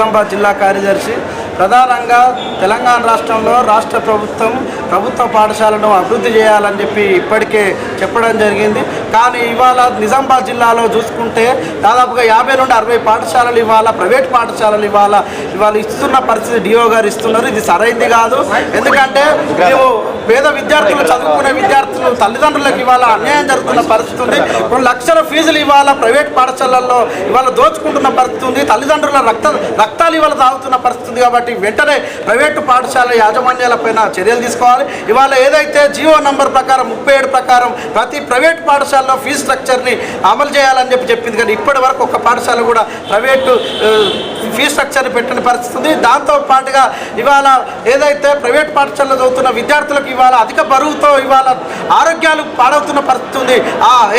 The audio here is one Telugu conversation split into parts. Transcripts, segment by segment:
నిజామాబాద్ జిల్లా కార్యదర్శి. ప్రధానంగా తెలంగాణ రాష్ట్రంలో రాష్ట్ర ప్రభుత్వ పాఠశాలను అభివృద్ధి చేయాలని చెప్పి ఇప్పటికే చెప్పడం జరిగింది. కానీ ఇవాళ నిజామాబాద్ జిల్లాలో చూసుకుంటే దాదాపుగా 50 నుండి 60 పాఠశాలలు ఇవాళ ప్రైవేట్ పాఠశాలలు ఇవాళ ఇస్తున్న పరిస్థితి డిఓ గారు ఇస్తున్నారు. ఇది సరైంది కాదు. ఎందుకంటే మేము పేద విద్యార్థులు, చదువుకునే విద్యార్థులు తల్లిదండ్రులకు ఇవాళ అన్యాయం జరుగుతున్న పరిస్థితి ఉంది. కొన్ని లక్షల ఫీజులు ఇవాళ ప్రైవేట్ పాఠశాలల్లో ఇవాళ దోచుకుంటున్న పరిస్థితి ఉంది. తల్లిదండ్రుల రక్తాలు ఇవాళ తాగుతున్న పరిస్థితి ఉంది. కాబట్టి వెంటనే ప్రైవేటు పాఠశాల యాజమాన్యాలపైన చర్యలు తీసుకోవాలి. ఇవాళ ఏదైతే జియో నంబర్ ప్రకారం 37 ప్రకారం ప్రతి ప్రైవేట్ పాఠశాలలో ఫీజు స్ట్రక్చర్ని అమలు చేయాలని చెప్పింది. కానీ ఇప్పటి వరకు ఒక్క పాఠశాల కూడా ప్రైవేటు ఫీజు స్ట్రక్చర్ని పెట్టిన పరిస్థితి ఉంది. దాంతో పాటుగా ఇవాళ ఏదైతే ప్రైవేట్ పాఠశాలలో చదువుతున్న విద్యార్థులకు ఇవాళ అధిక బరువుతో ఇవాళ ఆరోగ్యాలు పాడవుతున్న పరిస్థితి ఉంది.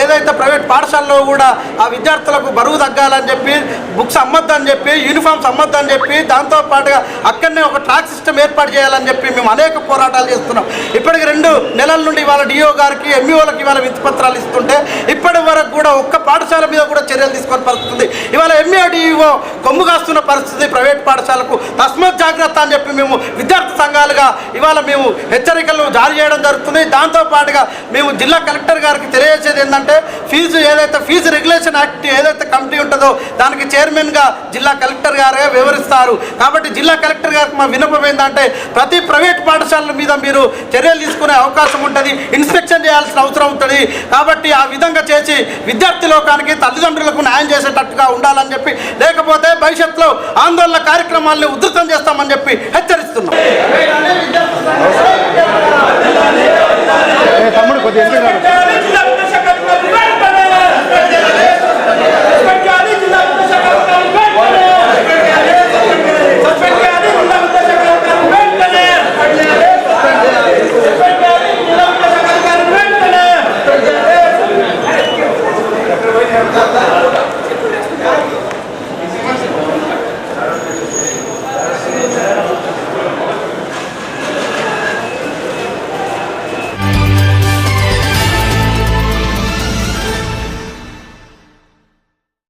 ఏదైతే ప్రైవేట్ పాఠశాలలో కూడా ఆ విద్యార్థులకు బరువు తగ్గాలని చెప్పి బుక్స్ అమ్మొద్దని చెప్పి యూనిఫామ్స్ అమ్మొద్దని చెప్పి దాంతో పాటుగా అక్కడనే ఒక ట్రాక్ సిస్టమ్ ఏర్పాటు చేయాలని చెప్పి మేము అనేక పోరాటాలు చేస్తున్నాం. ఇప్పటికి 2 నెలల నుండి ఇవాళ డిఓ గారికి ఎంఈఓలకు ఇవాళ వినతిపత్రాలు ఇస్తుంటే ఇప్పటి వరకు కూడా ఒక్క పాఠశాల మీద కూడా చర్యలు తీసుకునే పరిస్థితి. ఇవాళ ఎంఈఓ డిఓ కొమ్ము కాస్తున్న పరిస్థితి ప్రైవేట్ పాఠశాలకు. తస్మాత్ జాగ్రత్త అని చెప్పి మేము విద్యార్థి సంఘాలుగా ఇవాళ మేము హెచ్చరికలు జారీ చేయడం జరుగుతుంది. దాంతో పాటుగా మేము జిల్లా కలెక్టర్ గారికి తెలియజేసేది ఏంటంటే ఫీజు రెగ్యులేషన్ యాక్ట్ ఏదైతే కమిటీ ఉంటుందో దానికి చైర్మన్గా జిల్లా కలెక్టర్ గారే వివరిస్తారు. కాబట్టి జిల్లా కలెక్టర్ గారికి మా విన్నపం ఏంటంటే ప్రతి ప్రైవేట్ పాఠశాలల మీద మీరు చర్యలు తీసుకునే అవకాశం ఉంటుంది, ఇన్స్పెక్షన్ చేయాల్సిన అవసరం ఉంటుంది. కాబట్టి ఆ విధంగా చేసి విద్యార్థి లోకానికి తల్లిదండ్రులకు న్యాయం చేసేటట్టుగా ఉండాలని చెప్పి, లేకపోతే భవిష్యత్తులో ఆందోళన కార్యక్రమాలను ఉధృతం చేస్తామని చెప్పి హెచ్చరిస్తున్నాం. తమ్ముడు కొద్దిగా